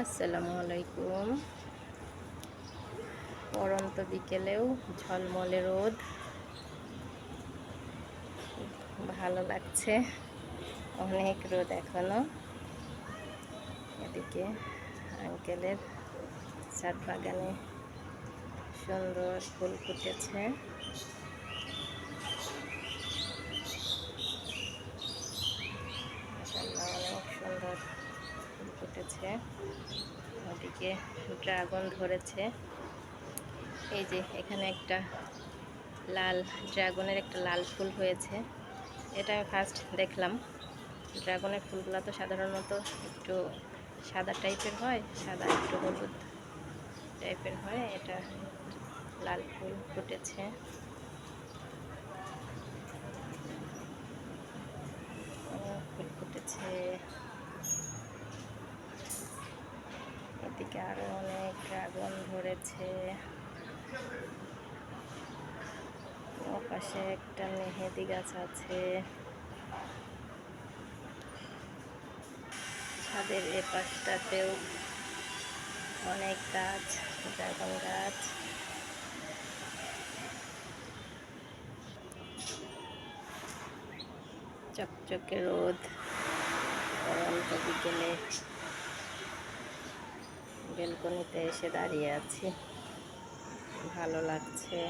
আসসালামু আলাইকুম। পড়ন্ত বিকেলেও ঝলমলে রোদ, ভালো লাগছে। অনেক রোদ এখনো। এদিকে আঙ্কেলের ছাদ বাগানে সুন্দর ফুল ফুটেছে। মাশাআল্লাহ, অনেক সুন্দর ফুল ফুটেছে। ওদিকে ড্রাগন ধরেছে। এই যে এখানে একটা ড্রাগনের একটা লাল ফুল হয়েছে। এটা আমি ফার্স্ট দেখলাম। ড্রাগনের ফুলগুলো তো সাধারণত একটু সাদা টাইপের হয়, সাদা একটু হলুদ টাইপের হয়। এটা লাল ফুল ফুটেছে। ফুল ফুটেছে। এদিকে আরো অনেক ড্রাগন ধরেছে। পাশে একটা মেহেদি গাছ আছে। ছাদের এ পাশটাতেও অনেক গাছ, ড্রাগন গাছ। চকচকে রোদ, পড়ন্ত বিকেলে বেলকনিতে এসে দাঁড়িয়ে আছি, ভালো লাগছে।